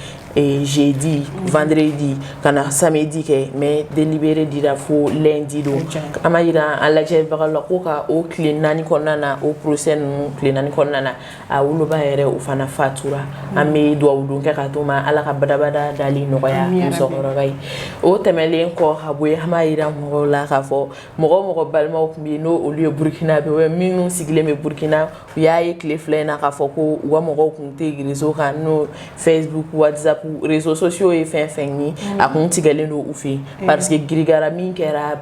jeudi vendredi kana samedi kɛ mais délibéré dira fo lundi don an ma yira an lajɛbagaw la ko ka o tile 4 kɔnɔna na o procès ninnu tile 4 kɔnɔna na a woloba yɛrɛ o fana fatura an bɛ dugawu don kɛ ka to ma ala ka badabada dali nɔgɔya musokɔrɔba ye o tɛmɛlen kɔ ka bɔ yen an b'a yira mɔgɔw la k'a fɔ mɔgɔ balimaw tun bɛ yen n'o olu ye Burkina bɛ minnu sigilen bɛ Burkina u y'a ye tile fila in na k'a fɔ ko u ka mɔgɔw tun tɛ réseau kan n'o Facebook WhatsApp réseaux sociaux ye fɛn fɛn ye a kun tigɛlen don u fɛ yen parce que girigara min kɛra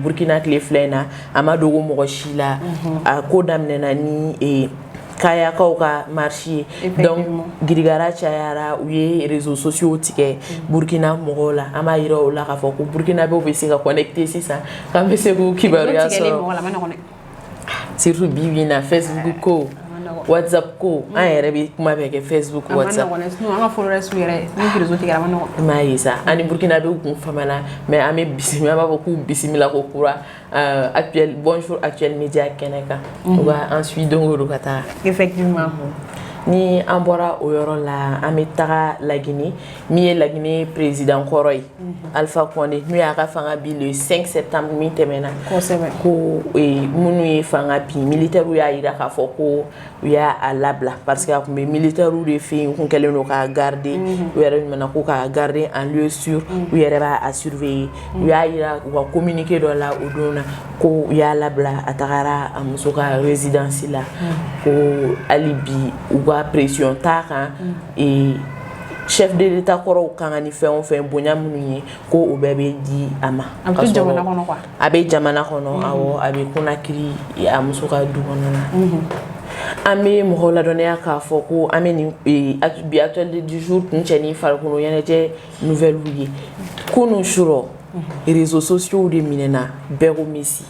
Burkina tile fila in na a ma dogo mɔgɔ si la a ko daminɛna ni kayakaw ka marché donc girigara cayara u ye réseaux sociaux tigɛ Burkina mɔgɔw la an b'a yira o la k'a fɔ ko Burkina bɛɛ bɛ se ka connecter sisan k'an bɛ se k'u kibaruya sɔrɔ surtout bi bi in na Facebook ko WhatsApp ko an yɛrɛ bɛ kuma bɛ kɛ Facebook WhatsApp an ka followers yɛrɛ ni réseau tigɛra ma nɔgɔ m'a ye sa ani Burkina bɛ kun famana mais an bɛ bisimila an b'a fɔ k'u bisimila ko kura actuel bonjour actuel média kɛnɛ kan u ka ensuite don o don ka taa effectivement ni an bɔra o yɔrɔ la an bɛ taga Laginɛ min ye Laginɛ président kɔrɔ ye Alpha Condé n'o y'a ka fanga bi le 5 septembre min tɛmɛna ko minnu ye fanga bi militaires y'a yira k'a fɔ ko u y'a labila parce que a tun bɛ militaires de fɛ yen u kun kɛlen don k'a garder u yɛrɛ ɲumanna ko k'a garder en lieu sûr u yɛrɛ b'a surveiller u y'a yira u ka communiqué dɔ la o don na ko u y'a labila a tagara a muso ka résidence la ko hali bi u ka pression t'a kan chef de l'état kɔrɔw kan ka ni fɛn o fɛn bonya minnu ye ko o bɛɛ bɛ di a ma a bɛ to jamana kɔnɔ quoi a bɛ jamana kɔnɔ awɔ a bɛ Conakry a muso ka du kɔnɔ na an bɛ mɔgɔw ladɔnniya k'a fɔ ko an bɛ nin bi actualité du jour kun cɛ ni farikolo ɲɛnajɛ nouvelle ye kunun surɔ réseaux sociaux de minɛna bɛɛ ko Messi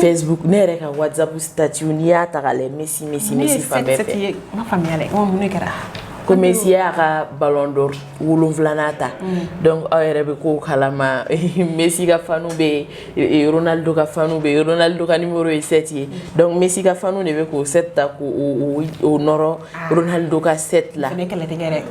Facebook ne yɛrɛ ka WhatsApp statut n'i y'a ta k'a lajɛ Messi fan bɛɛ fɛ ma faamuya dɛ mun ne kɛra ko Messi y'a ka ballon d'or 7 ta donc aw yɛrɛ bɛ ko kalama Messi ka fanu bɛ Ronaldo ka fanu bɛ Ronaldo ka numéro ye 7 ye donc Messi ka fanu de bɛ k'o 7 ta k'o nɔrɔ Ronaldo ka 7 la ne kɛlɛ tɛ kɛ dɛ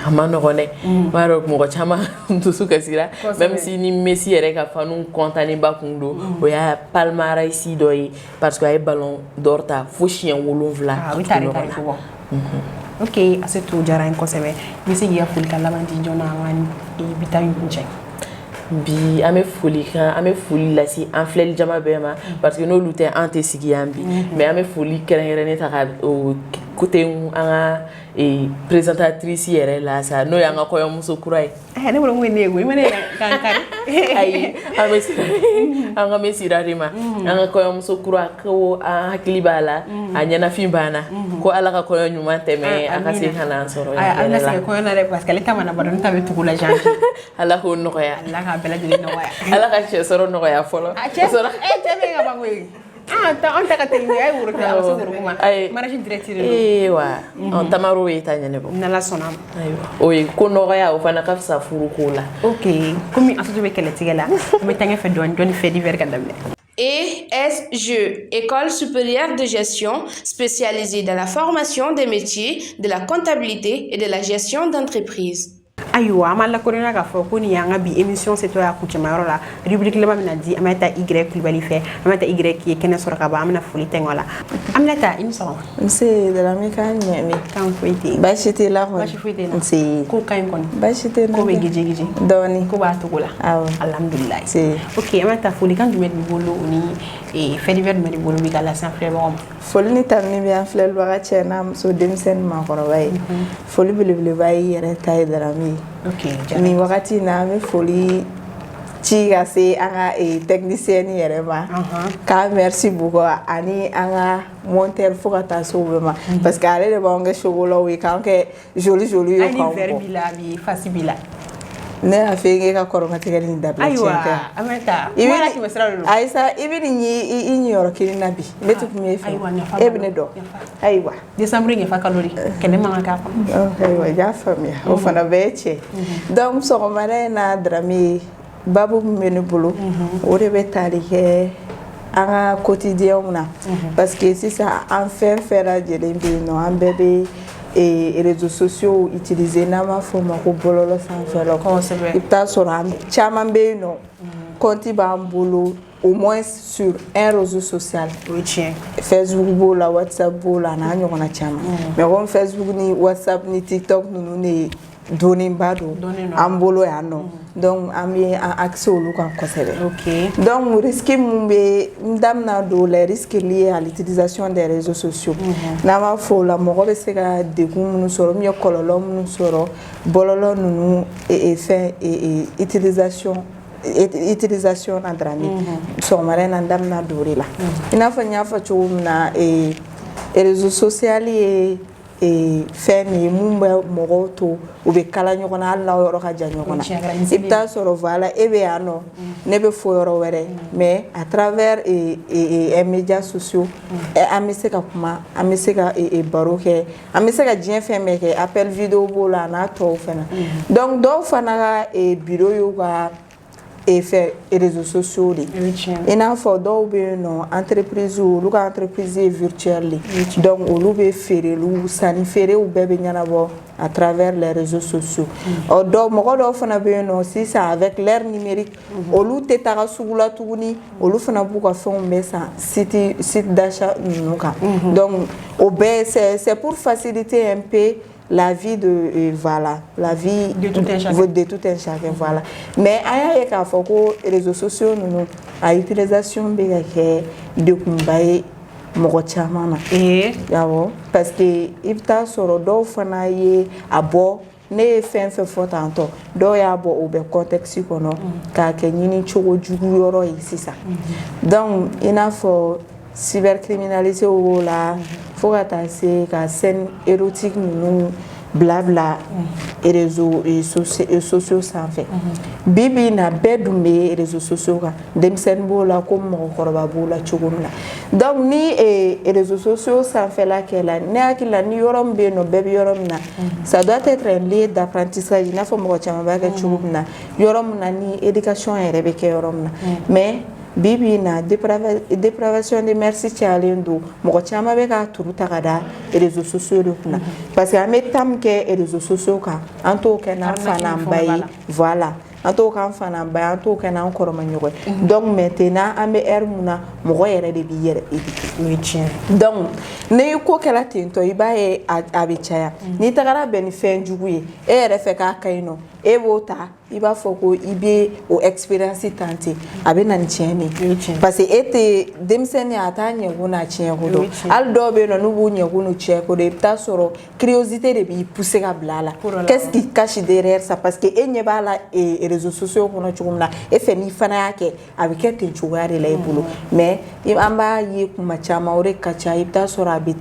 a ma nɔgɔn dɛ b'a dɔn mɔgɔ caman dusu kasira même si ni Messi yɛrɛ ka fanu kɔntaneba kun don o y'a palmarès dɔ ye parce que a ye ballon d'or ta fo siɲɛ 7 ok ase to jara en kosɛbɛ bɛ se k'i ka foli ka laban di jɔn an ka bi ta in kuncɛ bi an bɛ foli lase an filɛli jama bɛɛ ma parce que n'olu tɛ an tɛ sigi yan bi mais an bɛ foli kɛrɛnkɛrɛnnen ta ka côté an ka présentatrice yɛrɛ la sa n'o y'an ka kɔɲɔmuso kura ye ne bolo mun ne ye koyi ma ne kan kari ayi an ka mesira de ma an ka kɔɲɔmuso kura ko an hakili b'a la a ɲɛnafin banna ko ala ka kɔɲɔ ɲuman tɛmɛ a ka se ka n'an sɔrɔ an bɛna se kɔɲɔ na dɛ parce que ale ta mana ban ne ta bɛ tugu la janvier ala k'o nɔgɔya ala k'a bɛɛ lajɛlen nɔgɔya ala ka cɛ sɔrɔ nɔgɔya fɔlɔ cɛ bɛ ka ban koyi an ta ka tɛmɛ a ye woro kɛ a bɛ se woro kuma mariage direct de wa tamaro ye ta ɲɛnɛbɔ n'ala sɔnna ayiwa o ye ko nɔgɔya o fana ka fisa furu ko la ok komi Astou bɛ kɛlɛtigɛ la an bɛ taa ɲɛfɛ dɔɔni fait divers ka daminɛ ESG, École supérieure de gestion spécialisée dans la formation des métiers de la comptabilité et de la gestion d'entreprise. Ayiwa an b'a lakodɔnya k'a fɔ ko nin y'an ka bi émission setɔ y'a kuncɛmayɔrɔ la rubrique laban bɛna di an bɛ taa Y Kulibali fɛ an bɛ taa Y ye kɛnɛ sɔrɔ ka ban an bɛna foli tɛŋɔ la an bɛna taa i ni sɔgɔma nse Darame k'a ɲɛmi kan foyi tɛ yen baasi tɛ la kɔni baasi foyi tɛ yen nse ko ka ɲi kɔni baasi tɛ ko bɛ gije dɔɔni ko b'a togo la awɔ alhamdulilayi nse ok an bɛ taa foli kan jumɛn de b'i bolo o ni fait divers jumɛn de b'i bolo b'i ka lase an filɛbagaw ma foli ni tanuni bɛ an filɛlibaga cɛ n'a muso denmisɛnnin maakɔrɔba ye foli belebeleba ye yɛrɛ ta ye Darame ye nin wagati na an bɛ foli ci ka se an ka technicienne yɛrɛ ma k'a merci beaucoup ani an ka monteur fo ka taa se o bɛɛ ma parce que ale de b'anw kɛ shogolaw ye k'an kɛ joli ye k'anw bɔ ani verre b'i la a bi fasi b'i la ne y'a fɛ k'e ka kɔrɔmatigɛli nin dabila tiɲɛ tɛ ayiwa an bɛ taa kuma tɛmɛ sira de don ayisa i bɛ nin ye i ɲiyɔrɔ kelen na bi ne tɛ kun bɛ e fɛ e bɛ ne dɔn ayiwa décembre ɲɛfa kalo de kɛlɛ man ka k'a kɔnɔ ayiwa i y'a faamuya o fana bɛɛ ye tiɲɛ donc sɔgɔmada in na Darame babu min bɛ ne bolo o de bɛ tali kɛ an ka quotidienw na parce que sisan an fɛn fɛn lajɛlen bɛ yen nɔ an bɛɛ bɛ réseaux sociaux utiliser n'an b'a fɔ o ma ko bɔlɔlɔ sanfɛlaw i bɛ taa sɔrɔ caman bɛ yen nɔ compte b'an bolo au moins sur un réseau social Facebook b'o la WhatsApp b'o la n'a ɲɔgɔnna caman mais comme Facebook ni WhatsApp ni TikTok ninnu de donnenba don an bolo yan nɔ donc an bɛ an accès olu kan kosɛbɛ donc risque mun bɛ n da bɛna don les risques liés à l'utilisation des réseaux sociaux n'an b'a fɔ o la mɔgɔ bɛ se ka degun minnu sɔrɔ min ye kɔlɔlɔ minnu sɔrɔ bɔlɔlɔ ninnu fɛn utilisation na Darame sɔgɔmada in na n da bɛna don o de la i n'a fɔ n y'a fɔ cogo min na réseau social ye fɛn min ye mun bɛ mɔgɔw to u bɛ kala ɲɔgɔn na hali n'aw yɔrɔ ka jan ɲɔgɔn na i bɛ taa sɔrɔ voilà e bɛ yan nɔ ne bɛ fɔ yɔrɔ wɛrɛ mais à travers médias sociaux an bɛ se ka kuma an bɛ se ka baro kɛ an bɛ se ka diɲɛ fɛn bɛɛ kɛ appel vidéo b'o la a n'a tɔw fana donc dɔw fana ka bureau y'u ka fɛ réseaux sociaux de i n'a fɔ dɔw bɛ yen nɔ entreprise olu ka entreprise ye virtuelle de donc olu bɛ feereliw sanni feerew bɛɛ bɛ ɲɛnabɔ à travers les réseaux sociaux mɔgɔ dɔw fana bɛ yen nɔ sisan avec l'ère numérique olu tɛ taga sugu la tuguni olu fana b'u ka fɛnw bɛɛ san site d'achat ninnu kan donc o bɛɛ c'est pour faciliter un peu la vie de voilà la vie de tout un chacun voilà mais an y'a ye k'a fɔ ko réseaux sociaux ninnu a utilisation bɛ ka kɛ degunba ye mɔgɔ caman na awɔ parce que i bɛ taa sɔrɔ dɔw fana ye a bɔ ne ye fɛn fɛn fɔ tantɔ dɔw y'a bɔ o bɛ contexte kɔnɔ k'a kɛ ɲini cogo jugu yɔrɔ ye sisan donc i n'a fɔ cybercriminalité b'o la fo ka taa se ka scène érotique ninnu blabla réseaux sociaux sanfɛ bibi na bɛɛ dun bɛ réseaux sociaux kan denmisɛnnin b'o la ko mɔgɔkɔrɔba b'o la cogo min na donc ni réseaux sociaux sanfɛla kɛla ne hakili la ni yɔrɔ min bɛ yen nɔ bɛɛ bɛ yɔrɔ min na ça doit être un lieu d'apprentissage i n'a fɔ mɔgɔ caman b'a kɛ cogo min na yɔrɔ min na ni éducation yɛrɛ bɛ kɛ yɔrɔ min na mais bibi na dépravation de merci cayalen don mɔgɔ caman bɛ ka turu ta ka da réseaux sociaux de kunna parce que an bɛ temps min kɛ réseaux sociaux kan an t'o kɛ n'an fa n'an ba ye voilà an t'o k'an fa n'an ba ye an t'o kɛ n'an kɔrɔmaɲɔgɔn ye donc maintenant an bɛ heure mun na mɔgɔ yɛrɛ de b'i yɛrɛ éduquer o ye tiɲɛ donc ni ko kɛra ten tɔ i b'a ye a bɛ caya n'i tagara bɛn ni fɛn jugu ye e yɛrɛ fɛ k'a ka ɲi nɔ e b'o ta i b'a fɔ ko i bɛ o expérience tenter a bɛ na ni tiɲɛni parce que e tɛ denmisɛnnin a t'a ɲɛko n'a tiɲɛko dɔn hali dɔw bɛ yen nɔ n'u b'u ɲɛko n'u tiɲɛko dɔn i bɛ taa sɔrɔ curiosité de b'i pousser ka bila a la qu'est-ce qui cache derrière ça parce que e ɲɛ b'a la réseaux sociaux kɔnɔ cogo min na e fɛ n'i fana y'a kɛ a bɛ kɛ ten cogoya de la i bolo mais an b'a ye kuma caman o de ka ca i bɛ taa sɔrɔ a bɛ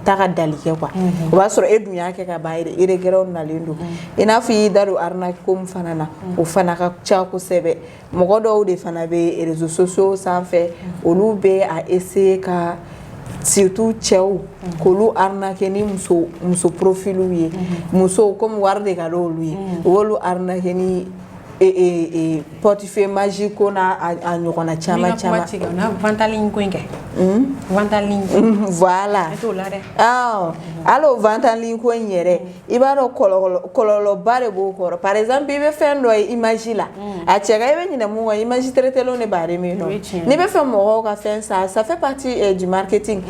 taga dali kɛ quoi o b'a sɔrɔ e dun y'a kɛ ka ban regret nalen don i n'a fɔ i y'i da don arnaque ko min fana na o fana ka ca kosɛbɛ mɔgɔ dɔw de fana bɛ réseaux sociaux sanfɛ olu bɛ a essayer ka surtout cɛw k'olu arnaquer ni muso profiliw ye musow comme wari de ka d'olu ye u b'olu arnaquer ni portefeuille magique ko n'a a ɲɔgɔnna caman caman vantaline ko in kɛ vantaline voilà hali o vantaline ko in yɛrɛ i b'a dɔn kɔlɔlɔba de b'o kɔrɔ par exemple i bɛ fɛn dɔ ye image la a cɛ ka i bɛ ɲinɛ mun kɔ image traité-lenw de b'ale min nɔ n'i bɛ fɛ mɔgɔw ka fɛn san ça fait partie du marketing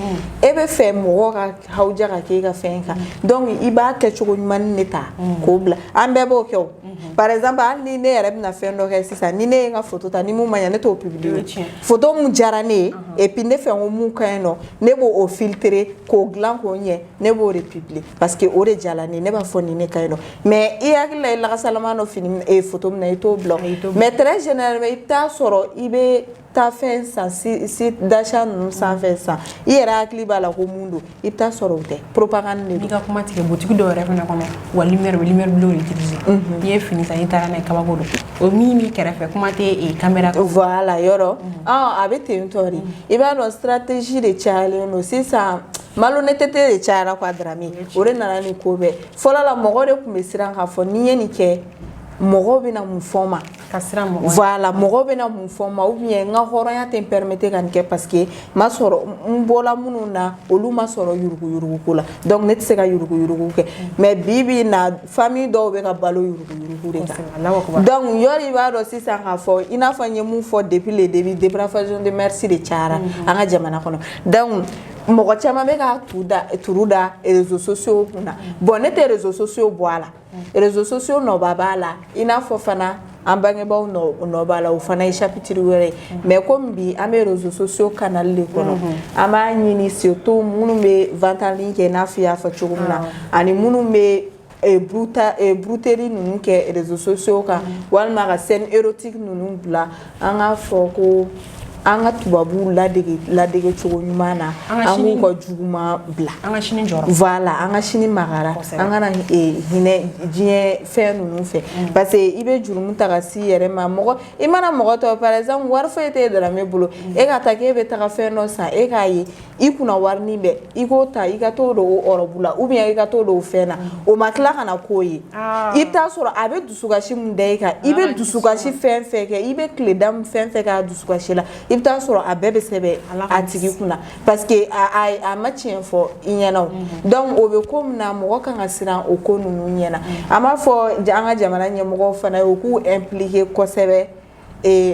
e bɛ fɛ mɔgɔw ka hawuja ka k'e ka fɛn kan donc i b'a kɛcogo ɲuman de ta k'o bila an bɛɛ b'o kɛ o par exemple hali ni ne yɛrɛ bɛna fɛn dɔ kɛ sisan ni ne ye n ka photo ta ni mun ma ɲɛ ne t'o publier photo mun diyara ne ye et puis ne fɛ ko mun ka ɲi nɔ ne b'o filtrer k'o dilan k'o ɲɛ ne b'o de publier parce que o de diyara ne ye ne b'a fɔ nin ne ka ɲi nɔ mais i hakili la i lakasalama dɔ fini photo min na i t'o bila mais très généralement i bɛ taa sɔrɔ i bɛ taa fɛn san site d'achat ninnu sanfɛ san i yɛrɛ hakili b'a la ko mun don i bɛ taa sɔrɔ o tɛ propagande de don. n'i ka kuma tigɛ boutique dɔw yɛrɛ fana kɔnɔ wa lumière bleu de utiliser n'i ye fini san i taara n'a ye kabako don o min b'i kɛrɛfɛ kuma tɛ caméra voilà yɔrɔ a bɛ ten tɔ de i b'a dɔn stratégie de cayalen don sisan malhonnêteté de cayara quoi Dramé o de nana ni ko bɛɛ fɔlɔ la mɔgɔ de tun bɛ siran k'a fɔ n'i ye nin kɛ mɔgɔw bɛna mun fɔ n ma ka siran mɔgɔ voilà mɔgɔw bɛna mun fɔ n ma ou bien n ka hɔrɔnya tɛ n permettre ka nin kɛ parce que ma sɔrɔ n bɔla minnu na olu ma sɔrɔ yuruguyurugu ko la donc ne tɛ se ka yuruguyurugu kɛ mais bi na famille dɔw bɛ ka balo yuruguyurugu de kan donc yɔrɔ i b'a dɔn sisan k'a fɔ i n'a fɔ n ye mun fɔ depuis le début dépravation de merci de cayara an ka jamana kɔnɔ donc mɔgɔ caman bɛ ka turu da réseaux sociaux kunna bon ne tɛ réseaux sociaux bɔ a la réseaux sociaux nɔba b'a la i n'a fɔ fana an bangebaw nɔ b'a la o fana ye chapitre wɛrɛ ye mais comme bi an bɛ réseaux sociaux canal de kɔnɔ an b'a ɲini surtout minnu bɛ vente en ligne kɛ i n'a fɔ i y'a fɔ cogo min na ani minnu bɛ brouterie ninnu kɛ réseaux sociaux kan walima ka scène érotique ninnu bila an k'a fɔ ko an ka tubabuw ladege cogo ɲuman na an k'u ka juguma bila an ka sini jɔrɔ voilà an ka sini magara an kana hinɛ diɲɛ fɛn ninnu fɛ parce que i bɛ jurumu ta ka s'i yɛrɛ ma mɔgɔ i mana mɔgɔ tɔ par exemple wari foyi t'e Dramé bolo e ka taa k'e bɛ taga fɛn dɔ san e k'a ye i kunna warinin bɛ i k'o ta i ka t'o don o ɔrɔbu la ou bien i ka t'o don o fɛn na o ma tila ka na k'o ye i bɛ taa sɔrɔ a bɛ dusukasi min da i kan i bɛ dusukasi fɛn fɛn kɛ i bɛ tileda min fɛn fɛn k'a dusukasi la i bɛ taa sɔrɔ a bɛɛ bɛ sɛbɛn a tigi kunna parce que a ma tiɲɛ fɔ i ɲɛna o donc o bɛ ko min na mɔgɔ kan ka siran o ko ninnu ɲɛna an b'a fɔ an ka jamana ɲɛmɔgɔw fana ye u k'u impliquer kosɛbɛ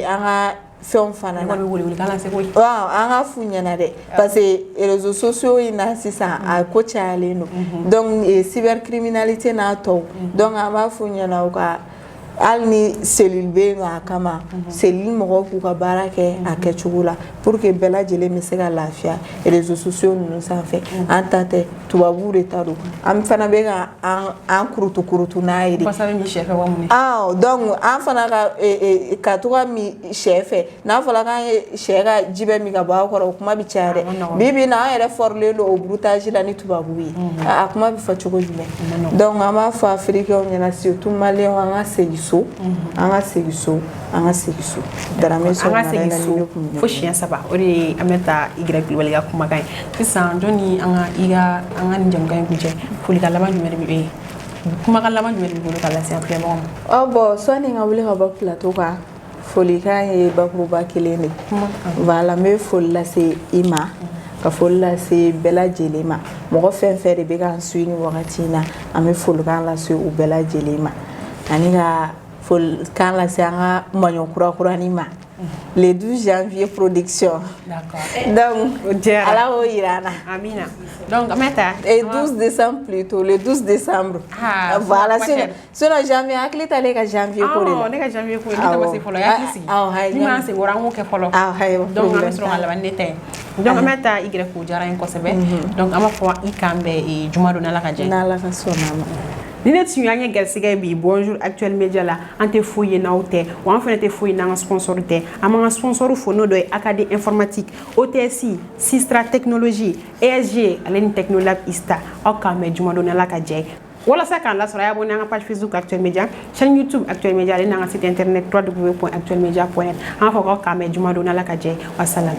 an ka fɛnw fana na an ka f'u ɲɛna dɛ parce que réseaux sociaux in na sisan a ko cayalen don donc cybercriminalité n'a tɔw donc an b'a f'u ɲɛna u ka hali ni cellule bɛ yen nɔ a kama cellule mɔgɔw k'u ka baara kɛ a kɛcogo la pour que bɛɛ lajɛlen bɛ se ka lafiya réseaux sociaux ninnu sanfɛ an ta tɛ tubabuw de ta don an fana bɛ ka an kurutu n'a ye de donc an fana ka to ka min sɛ fɛ n'a fɔra k'an ye sɛ ka jibɛ min ka bɔ a kɔrɔ o kuma bɛ caya dɛ bi na an yɛrɛ fɔrilen don o broutage la ni tubabuw ye a kuma bɛ fɔ cogo jumɛn donc an b'a fɔ africains ɲɛna surtout maliyɛnw an ka segin so an ka segin so an ka segin so Darame Sɔgɔmada fo siɲɛ 3 o de ye an bɛ taa Y Kulibali ka kumakan ye sisan jɔnni an ka nin jamukan in kuncɛ folikan laban jumɛn de bɛ yen kumakan laban jumɛn de bɛ bolo ka lase an filɛbagaw ma bon sɔni ka wuli ka bɔ plateau kan folikan ye bakuruba kelen de voilà n bɛ foli lase i ma ka foli lase bɛɛ lajɛlen ma mɔgɔ fɛn fɛn de bɛ k'an suit ni wagati in na an bɛ folikan lase u bɛɛ lajɛlen ma ani ka folikan lase an ka maɲɔ kurakurani ma le 12 janvier production donc ala k'o yira an na amina donc an bɛ taa et 12 décembre plutôt le 12 décembre voilà sinon janvier hakili t'ale ka janvier ko de la ne ka janvier ko ne tɛ basi fɔlɔ ya hakili sigi ni ma se wara an k'o kɛ fɔlɔ donc an bɛ sɔrɔ ka laban ne tɛ donc an bɛ taa Y ko diyara n ye kosɛbɛ donc an b'a fɔ i kan bɛn juma don n'ala ka jɛ n'ala ka sɔnna ma ni ne tun y'an ye gɛrɛsigɛ bi bonjour actuel media la an tɛ foyi ye n'aw tɛ wa an fana tɛ foyi n'an ka sponsor tɛ an b'an ka sponsor fo n'o dɔ ye Acadie informatique OTSI Sistra technologie ESG ale ni Technolab ISTA aw k'an mɛn juma don n'ala ka jɛ walasa k'an lasɔrɔ a y'a bɔ n'an ka page Facebook Actuel Media chaîne YouTube Actuel Media ale n'an ka site internet www.actuelmedia.net an b'a fɔ k'aw k'an mɛn juma don n'ala ka jɛ wassalam